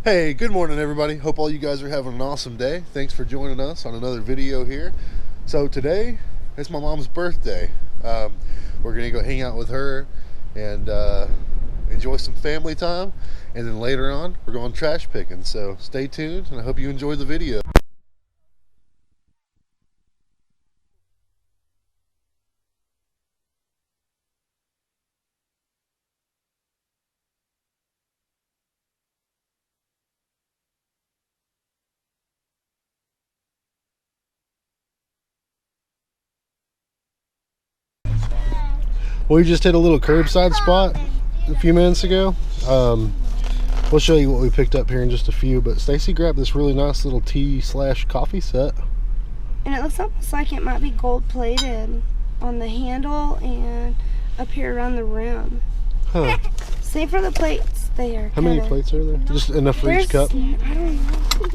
Hey, good morning everybody. Hope all you guys are having an awesome day. Thanks for joining us on another video here. So today, it's my mom's birthday. We're gonna go hang out with her and enjoy some family time. And then later on, we're going trash picking. So stay tuned and I hope you enjoy the video. We just hit a little curbside spot a few minutes ago. We'll show you what we picked up here in just a few, but Stacy grabbed this really nice little tea/coffee set. And it looks almost like it might be gold plated on the handle and up here around the rim. Huh. Same for the plates there. How many plates are there? Just enough for each cup? I don't know.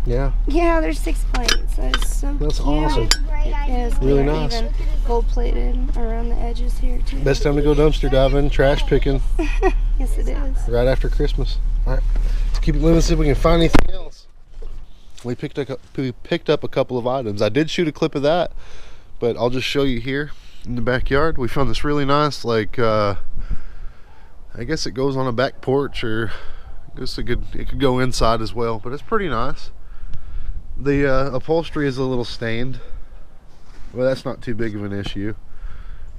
Yeah. Yeah, there's 6 plates. That is so That's cute. awesome. It is Really nice. Even gold plated around the edges here too. Best time to go dumpster diving, trash picking. Yes, it is. Right after Christmas. All right, let's keep it moving, see if we can find anything else. We picked up a couple of items. I did shoot a clip of that, but I'll just show you here in the backyard. We found this really nice, like I guess it goes on a back porch, or I guess it could go inside as well, but it's pretty nice. The upholstery is a little stained, but that's not too big of an issue.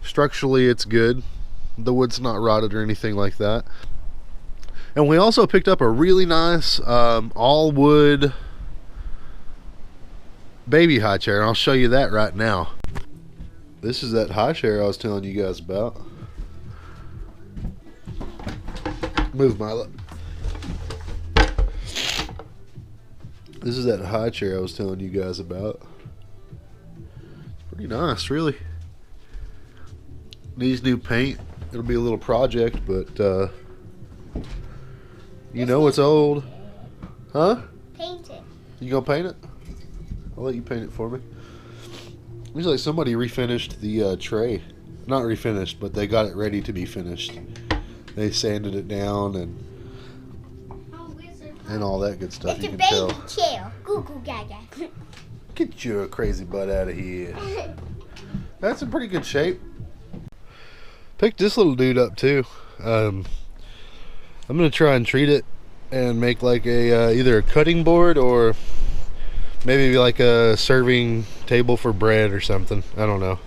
Structurally it's good. The wood's not rotted or anything like that. And we also picked up a really nice all wood baby high chair, and I'll show you that right now. This is that high chair I was telling you guys about. Move, Mila. This is that high chair I was telling you guys about. It's pretty nice, really. Needs new paint. It'll be a little project, but you know it's old. Huh? Paint it. You gonna paint it? I'll let you paint it for me. Looks like somebody refinished the tray. Not refinished, but they got it ready to be finished. They sanded it down and all that good stuff. It's You a can baby tell. chair. Goo goo gaga. Get your crazy butt out of here. That's in pretty good shape. Picked this little dude up too. I'm gonna try and treat it and make like a either a cutting board or maybe like a serving table for bread or something. I don't know.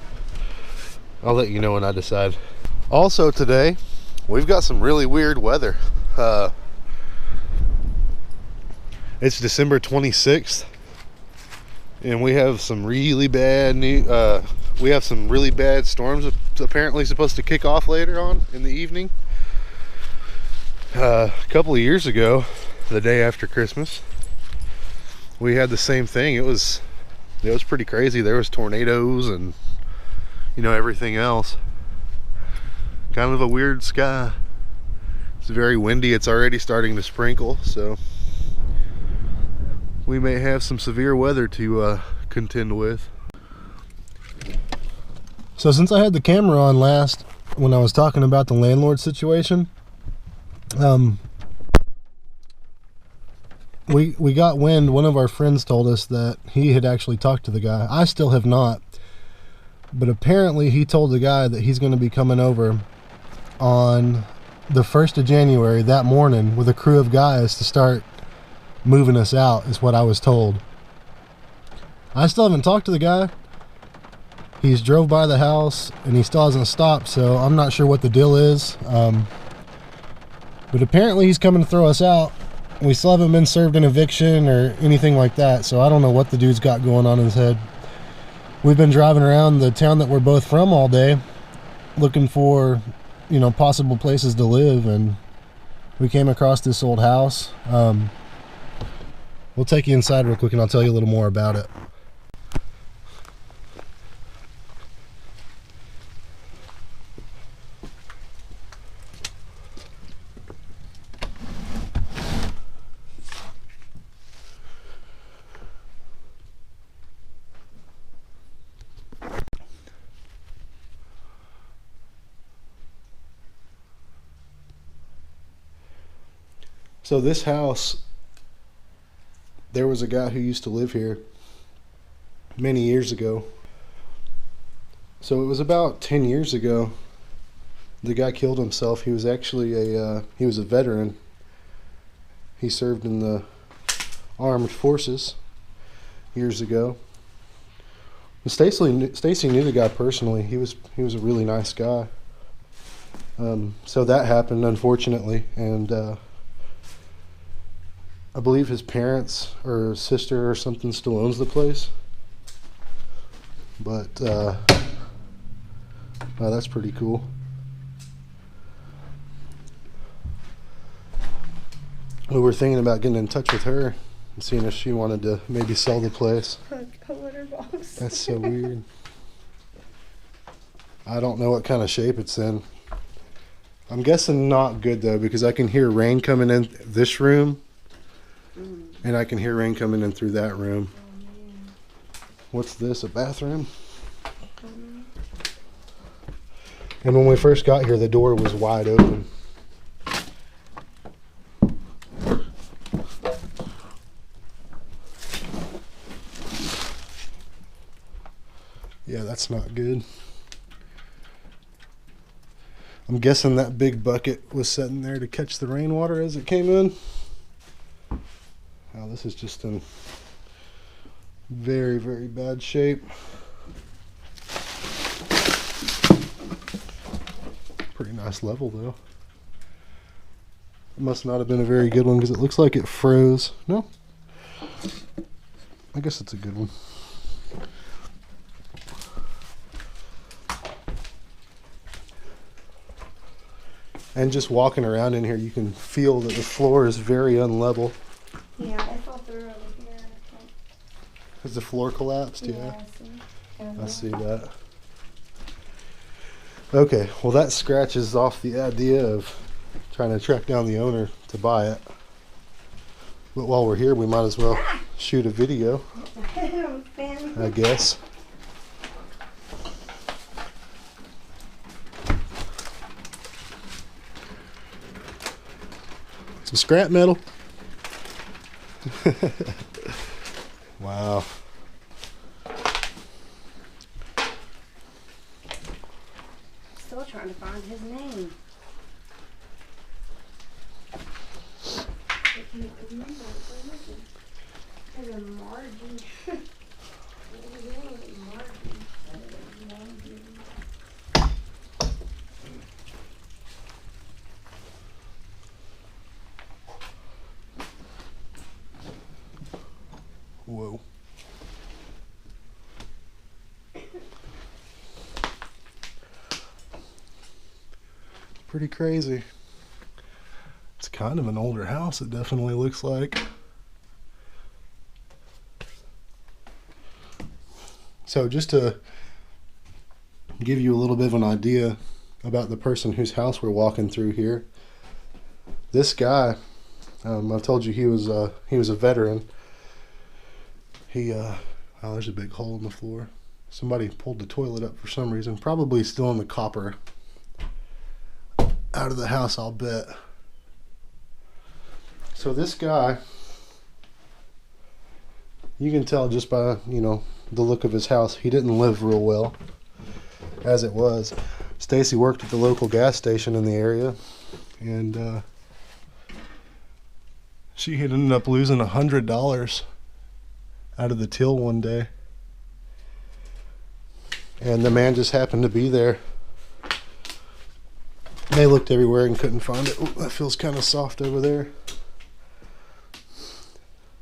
I'll let you know when I decide. Also today, we've got some really weird weather. It's December 26th, and we have some really bad storms apparently supposed to kick off later on in the evening. A couple of years ago, the day after Christmas, we had the same thing. It was pretty crazy. There was tornadoes and everything else. Kind of a weird sky. It's very windy. It's already starting to sprinkle, so we may have some severe weather to contend with. So since I had the camera on last when I was talking about the landlord situation, we got wind. One of our friends told us that he had actually talked to the guy. I still have not, but apparently he told the guy that he's going to be coming over on the 1st of January that morning with a crew of guys to start moving us out, is what I was told. I still haven't talked to the guy. He's drove by the house and he still hasn't stopped, so I'm not sure what the deal is. But apparently he's coming to throw us out. We still haven't been served an eviction or anything like that, so I don't know what the dude's got going on in his head. We've been driving around the town that we're both from all day looking for possible places to live, and we came across this old house. We'll take you inside real quick and I'll tell you a little more about it. So this house, there was a guy who used to live here many years ago. So it was about 10 years ago. The guy killed himself. He was actually he was a veteran. He served in the armed forces years ago. Stacy knew the guy personally. He was a really nice guy. So that happened, unfortunately, and I believe his parents or his sister or something still owns the place. But wow, that's pretty cool. We were thinking about getting in touch with her and seeing if she wanted to maybe sell the place. A litter box. That's so weird. I don't know what kind of shape it's in. I'm guessing not good though, because I can hear rain coming in this room, and I can hear rain coming in through that room. What's this, a bathroom? And when we first got here, the door was wide open. Yeah, that's not good. I'm guessing that big bucket was sitting there to catch the rainwater as it came in. Wow, this is just in very, very bad shape. Pretty nice level though. It must not have been a very good one because it looks like it froze. No? I guess it's a good one. And just walking around in here, you can feel that the floor is very unlevel. Yeah, I fell through over here. Has the floor collapsed? Yeah. I see that. Okay, well that scratches off the idea of trying to track down the owner to buy it. But while we're here, we might as well shoot a video, I guess. Some scrap metal. Wow. Still trying to find his name. I can't remember. There's a Margie. Whoa. Pretty crazy. It's kind of an older house, it definitely looks like. So just to give you a little bit of an idea about the person whose house we're walking through here. This guy, I've told you he was a veteran. Oh, there's a big hole in the floor. Somebody pulled the toilet up for some reason. Probably stealing the copper out of the house, I'll bet. So this guy, you can tell just by, the look of his house, he didn't live real well as it was. Stacy worked at the local gas station in the area, and she had ended up losing $100 out of the till one day, and the man just happened to be there. They looked everywhere and couldn't find it. Ooh, that feels kind of soft over there.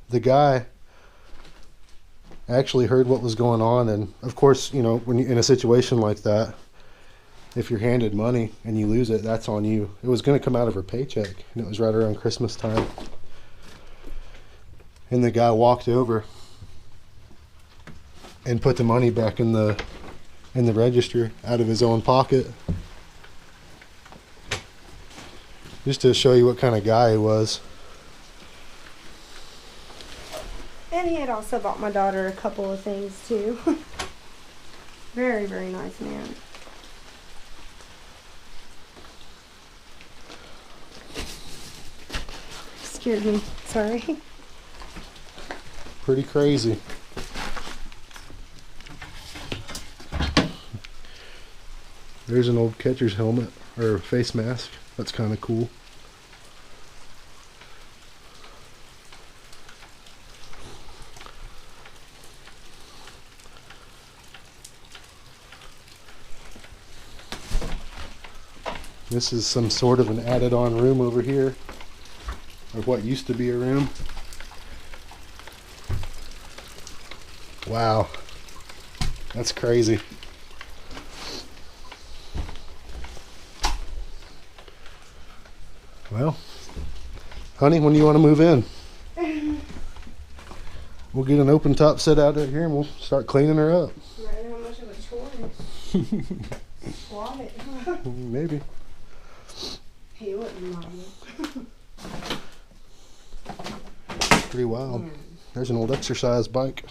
The guy actually heard what was going on, and of course, when you're in a situation like that, if you're handed money and you lose it, that's on you. It was going to come out of her paycheck, and it was right around Christmas time. And the guy walked over and put the money back in the register out of his own pocket, just to show you what kind of guy he was. And he had also bought my daughter a couple of things too. Very, very nice man. scared me. Sorry. Pretty crazy. There's an old catcher's helmet or face mask. That's kind of cool. This is some sort of an added-on room over here, or what used to be a room. Wow, that's crazy. Well, honey, when do you want to move in? We'll get an open top set out of here and we'll start cleaning her up. Right, how much of a chore? Squat it. Maybe. He wouldn't mind. Pretty wild. There's an old exercise bike.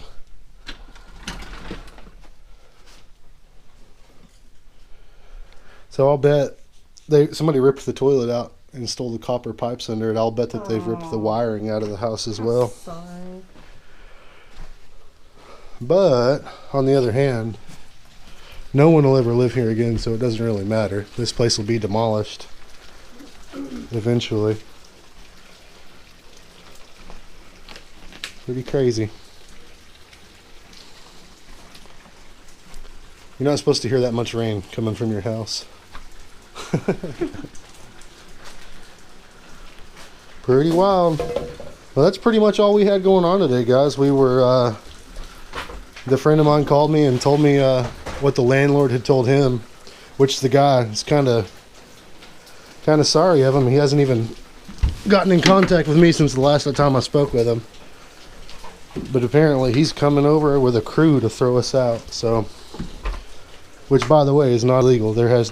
So I'll bet somebody ripped the toilet out and stole the copper pipes under it. I'll bet that they've ripped the wiring out of the house as well. Sorry. But on the other hand, no one will ever live here again, so it doesn't really matter. This place will be demolished eventually. Pretty crazy. You're not supposed to hear that much rain coming from your house. Pretty wild. Well, that's pretty much all we had going on today, guys. We were, the friend of mine called me and told me what the landlord had told him, which the guy is kind of sorry of him. He hasn't even gotten in contact with me since the last time I spoke with him. But apparently he's coming over with a crew to throw us out. So, which by the way is not legal. There's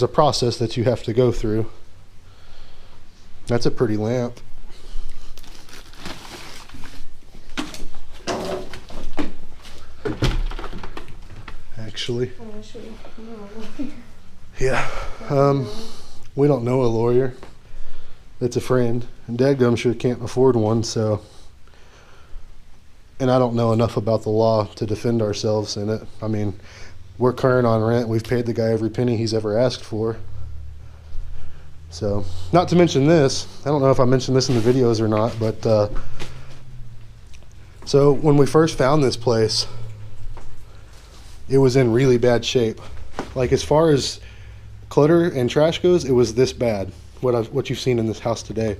a process that you have to go through. That's a pretty lamp. Actually. Yeah. We don't know a lawyer. It's a friend. And dadgum sure can't afford one, so. And I don't know enough about the law to defend ourselves in it. I mean, we're current on rent. We've paid the guy every penny he's ever asked for. So, not to mention this, I don't know if I mentioned this in the videos or not, but so when we first found this place, it was in really bad shape. Like as far as clutter and trash goes, it was this bad, what you've seen in this house today.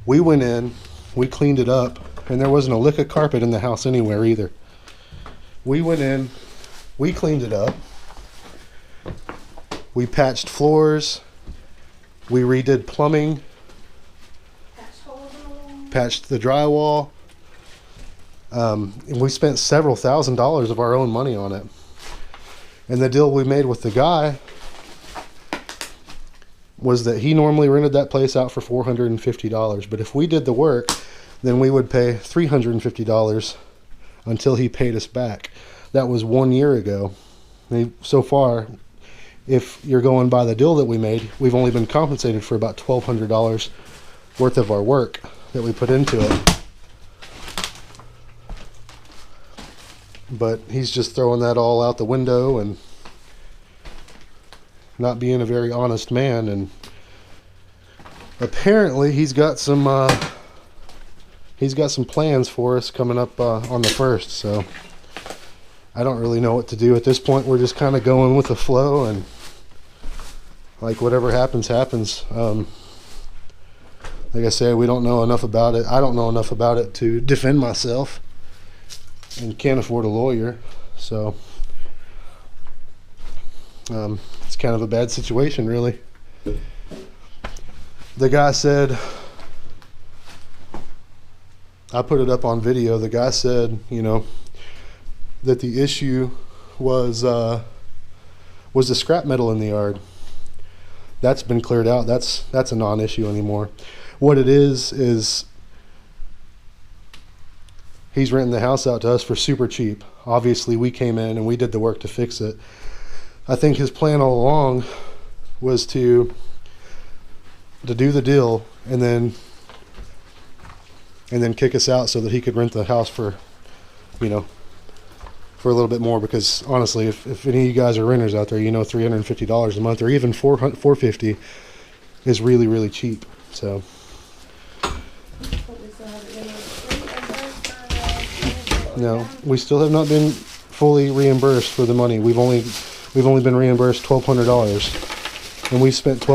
We went in, we cleaned it up, and there wasn't a lick of carpet in the house anywhere either. We went in, we cleaned it up, we patched floors, we redid plumbing, patched the drywall, and we spent several $1,000s of our own money on it. And the deal we made with the guy was that he normally rented that place out for $450, but if we did the work, then we would pay $350 until he paid us back. That was 1 year ago. So far, if you're going by the deal that we made, we've only been compensated for about $1,200 worth of our work that we put into it. But he's just throwing that all out the window and not being a very honest man. And apparently he's got some plans for us coming up on the 1st. So I don't really know what to do at this point. We're just kind of going with the flow, and like whatever happens, happens. Like I said, we don't know enough about it. I don't know enough about it to defend myself, and can't afford a lawyer. So it's kind of a bad situation, really. The guy said, I put it up on video, the guy said, you know, that the issue was the scrap metal in the yard. That's been cleared out. That's a non-issue anymore. What it is he's renting the house out to us for super cheap. Obviously, we came in and we did the work to fix it. I think his plan all along was to do the deal and then kick us out so that he could rent the house for, you know, for a little bit more. Because honestly, if any of you guys are renters out there, you know, $350 a month or even $450 is really, really cheap. So no, we still have not been fully reimbursed for the money. We've only been reimbursed $1,200, and we spent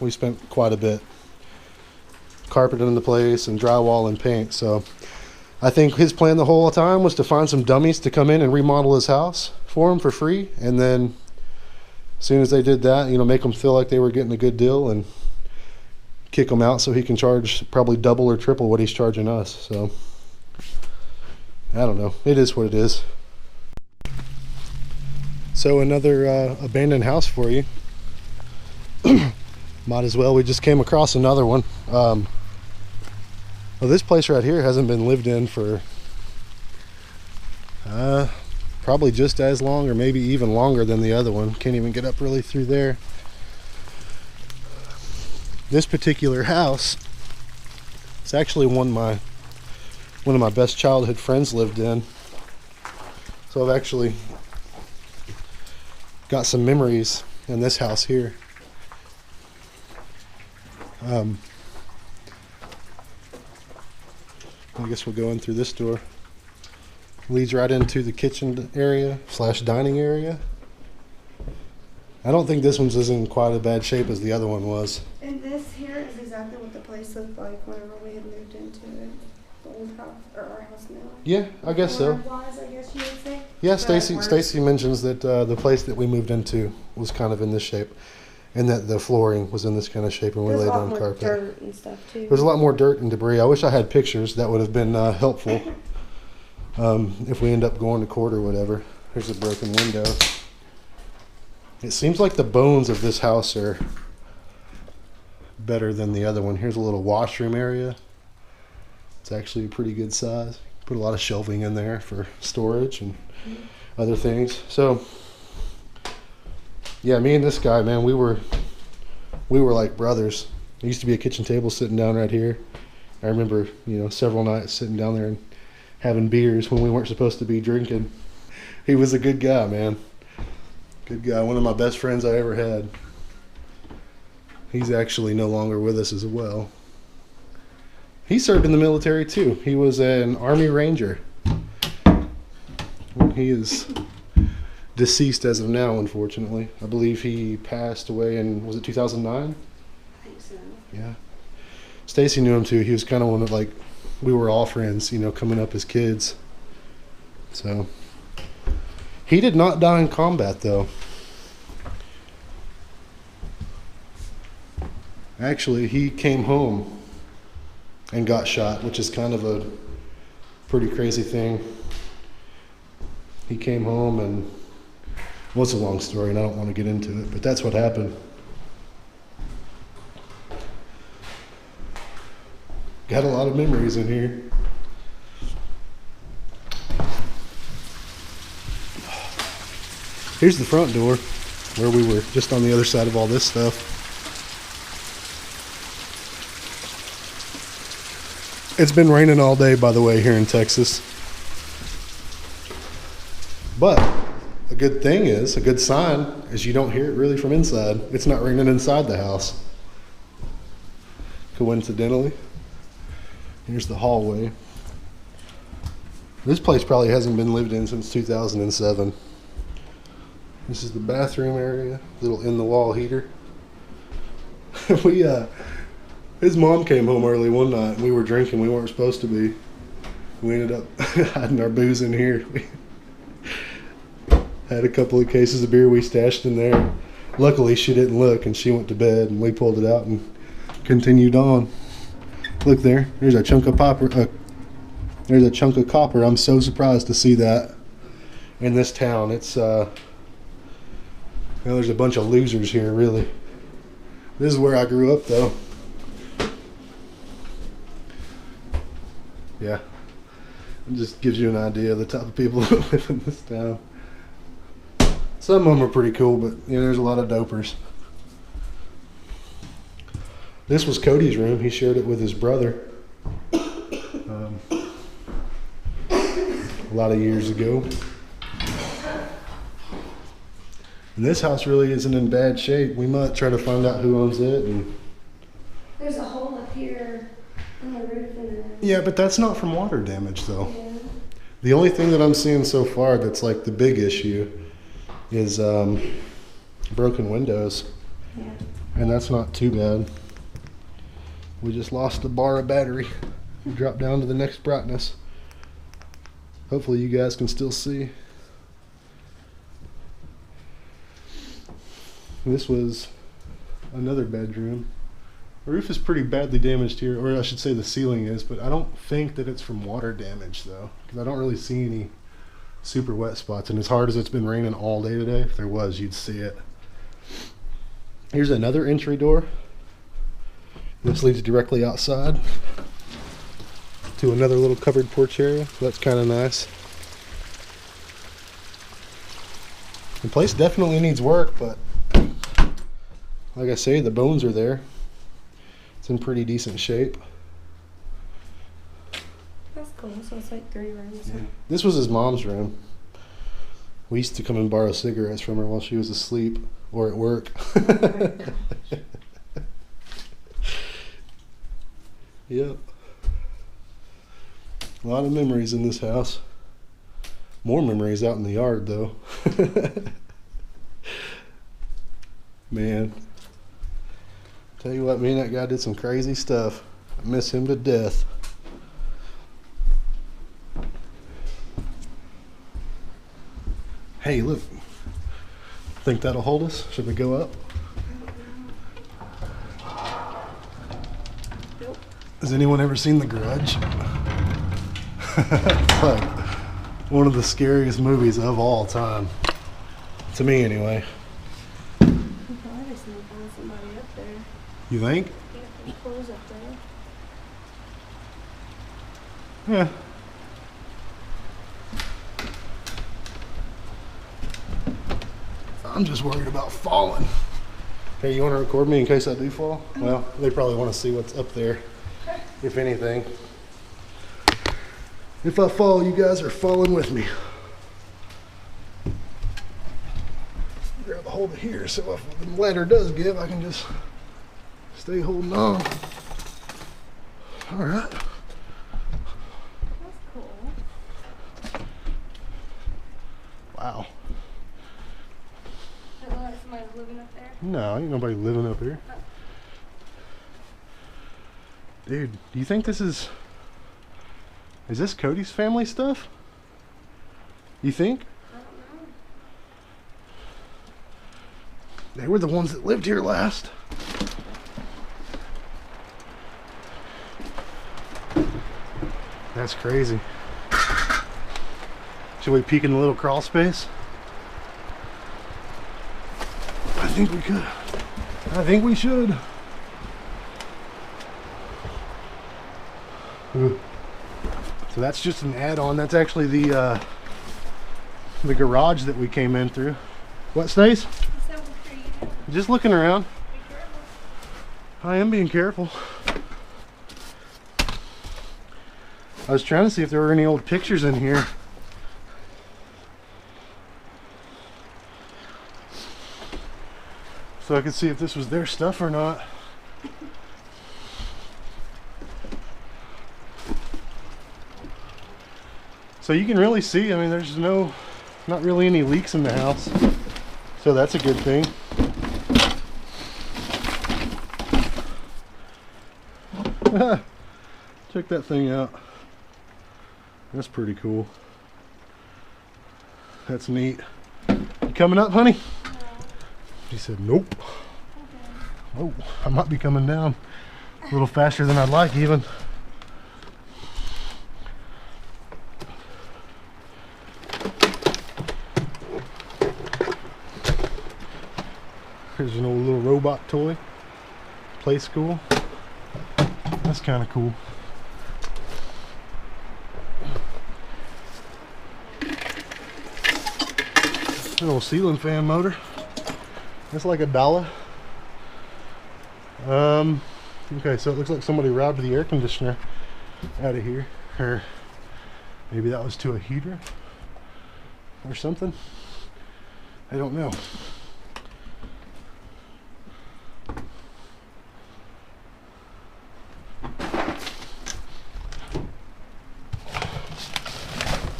we spent quite a bit carpeting the place and drywall and paint. So I think his plan the whole time was to find some dummies to come in and remodel his house for him for free, and then as soon as they did that, you know, make them feel like they were getting a good deal and kick them out so he can charge probably double or triple what he's charging us. So I don't know, it is what it is. So another abandoned house for you. Might as well, we just came across another one. Well, this place right here hasn't been lived in for probably just as long or maybe even longer than the other one. Can't even get up really through there. This particular house, it's actually one of my best childhood friends lived in. So I've actually got some memories in this house here. I guess we'll go in through this door. Leads right into the kitchen area / dining area. I don't think this one's in quite a bad shape as the other one was. And this here is exactly what the place looked like whenever we had moved into it. The old house, or our house now. Yeah, I guess so. Wise, I guess you would say. Yeah, Stacy mentions that the place that we moved into was kind of in this shape, and that the flooring was in this kind of shape when we laid on carpet. There's a lot more dirt and stuff too. There's a lot more dirt and debris. I wish I had pictures. That would have been helpful if we end up going to court or whatever. Here's a broken window. It seems like the bones of this house are better than the other one. Here's a little washroom area. It's actually a pretty good size. Put a lot of shelving in there for storage and other things. So yeah, me and this guy, man, we were like brothers. There used to be a kitchen table sitting down right here. I remember, you know, several nights sitting down there and having beers when we weren't supposed to be drinking. He was a good guy, man. Good guy, one of my best friends I ever had. He's actually no longer with us as well. He served in the military too. He was an Army Ranger. He is deceased as of now, unfortunately. I believe he passed away in, was it 2009? I think so. Yeah. Stacy knew him too. He was kind of one of, like, we were all friends, you know, coming up as kids. So he did not die in combat though. Actually, he came home and got shot, which is kind of a pretty crazy thing. He came home and, well, it's a long story and I don't want to get into it, but that's what happened. Got a lot of memories in here. Here's the front door where we were, just on the other side of all this stuff. It's been raining all day, by the way, here in Texas. But a good thing is, a good sign, is you don't hear it really from inside. It's not raining inside the house. Coincidentally. Here's the hallway. This place probably hasn't been lived in since 2007. This is the bathroom area, little in-the-wall heater. His mom came home early one night and we were drinking. We weren't supposed to be. We ended up hiding our booze in here. We had a couple of cases of beer we stashed in there. Luckily she didn't look and she went to bed and we pulled it out and continued on. Look there, there's a chunk of copper. There's a chunk of copper. I'm so surprised to see that in this town. It's well, there's a bunch of losers here, really. This is where I grew up though. Yeah, it just gives you an idea of the type of people that live in this town. Some of them are pretty cool, but you know, there's a lot of dopers. This was Cody's room. He shared it with his brother a lot of years ago. And this house really isn't in bad shape. We might try to find out who owns it. And There's a hole up here in the roof and it. yeah, but that's not from water damage though. Yeah. The only thing that I'm seeing so far that's like the big issue is broken windows. Yeah. And that's not too bad. We just lost a bar of battery. We dropped down to the next brightness. Hopefully you guys can still see. This was another bedroom. The roof is pretty badly damaged here, or I should say the ceiling is, but I don't think that it's from water damage though, because I don't really see any super wet spots. And as hard as it's been raining all day today, if there was, you'd see it. Here's another entry door. This leads directly outside to another little covered porch area. So that's kind of nice. The place definitely needs work, but like I say, the bones are there. It's in pretty decent shape. That's cool. So it's like 3 rooms. Yeah. This was his mom's room. We used to come and borrow cigarettes from her while she was asleep or at work. Yep. A lot of memories in this house. More memories out in the yard though. Man. Tell you what, me and that guy did some crazy stuff. I miss him to death. Hey, look. Think that'll hold us? Should we go up? Nope. Has anyone ever seen The Grudge? It's like one of the scariest movies of all time. To me, anyway. You probably just need to find somebody up there. You think? Yeah, there's clothes up there. Yeah. I'm just worried about falling. Hey, you want to record me in case I do fall? Well, they probably want to see what's up there, if anything. If I fall, you guys are falling with me. Grab a hold of here, so if the ladder does give, I can just stay holding on. All right. That's cool. Wow. Does it look like somebody's living up there? No, ain't nobody living up here. Dude, do you think this is this Cody's family stuff? You think? I don't know. They were the ones that lived here last. That's crazy. Should we peek in the little crawl space? I think we could. I think we should. Ooh. So that's just an add-on. That's actually the garage that we came in through. What, Stace? Just looking around. Be careful. I am being careful. I was trying to see if there were any old pictures in here. So I could see if this was their stuff or not. So you can really see, I mean, there's not really any leaks in the house. So that's a good thing. Check that thing out. That's pretty cool. That's neat. You coming up, honey? No. She said, nope. Okay. Oh, I might be coming down a little faster than I'd like even. Here's an old little robot toy. Play school. That's kind of cool. An old ceiling fan motor. That's like $1. Okay, so it looks like somebody robbed the air conditioner out of here. Or maybe that was to a heater or something. I don't know.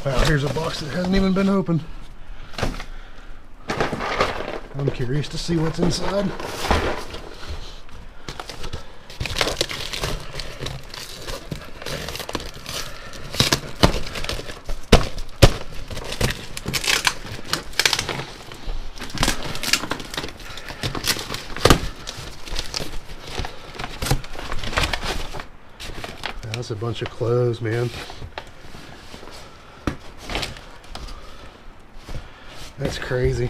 Wow, here's a box that hasn't even been opened. I'm curious to see what's inside. That's a bunch of clothes, man. That's crazy.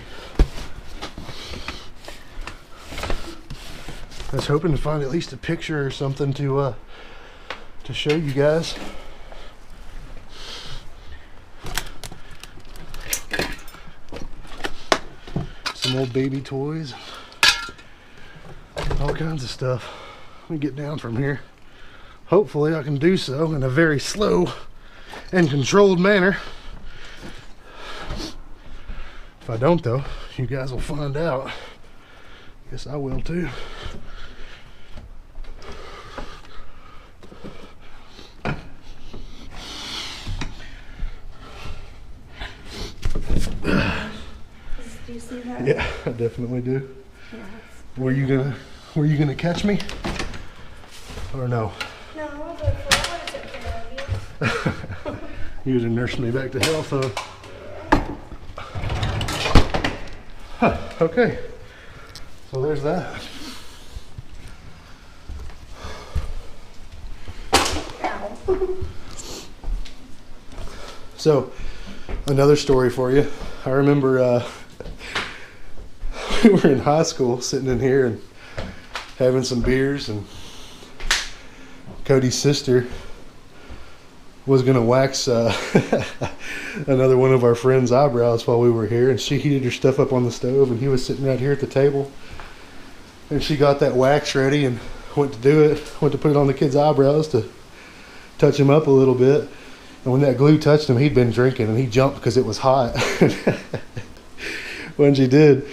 I was hoping to find at least a picture or something to show you guys. Some old baby toys, all kinds of stuff. Let me get down from here. Hopefully I can do so in a very slow and controlled manner. If I don't though, you guys will find out. Guess I will too. Do you see that? Yeah, I definitely do. Yeah. Were you gonna catch me? Or no? No, but for what took care of you. You would have nursed me back to health, huh? Okay. So there's that. So, another story for you. I remember we were in high school sitting in here and having some beers, and Cody's sister was gonna wax another one of our friends' eyebrows while we were here, and she heated her stuff up on the stove, and he was sitting right here at the table, and she got that wax ready and went to do it, went to put it on the kid's eyebrows to touch him up a little bit, and when that glue touched him, he'd been drinking and he jumped because it was hot. When she did,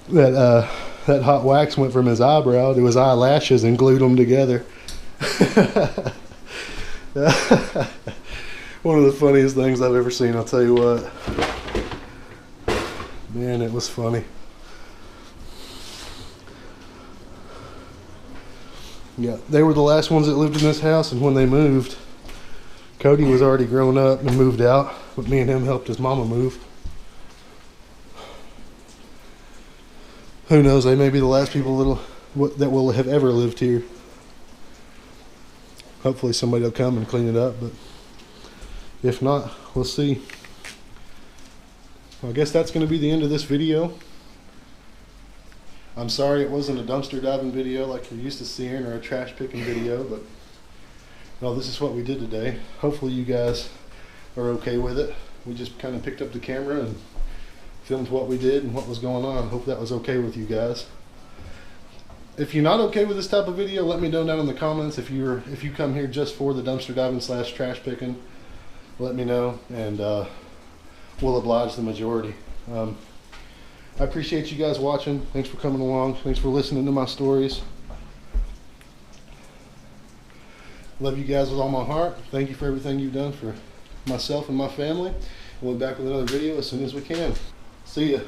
that hot wax went from his eyebrow to his eyelashes and glued them together. One of the funniest things I've ever seen, I'll tell you what. Man, it was funny. Yeah, they were the last ones that lived in this house, and when they moved, Cody was already grown up and moved out, but me and him helped his mama move. Who knows, they may be the last people that will have ever lived here. Hopefully somebody will come and clean it up, but if not, we'll see. Well, I guess that's going to be the end of this video. I'm sorry it wasn't a dumpster diving video like you're used to seeing, or a trash picking video, but well, this is what we did today. Hopefully you guys are okay with it. We just kind of picked up the camera and filmed what we did and what was going on. Hope that was okay with you guys. If you're not okay with this type of video, let me know down in the comments. If you come here just for the dumpster diving / trash picking, let me know, and we'll oblige the majority. I appreciate you guys watching. Thanks for coming along. Thanks for listening to my stories. Love you guys with all my heart. Thank you for everything you've done for myself and my family. We'll be back with another video as soon as we can. See ya.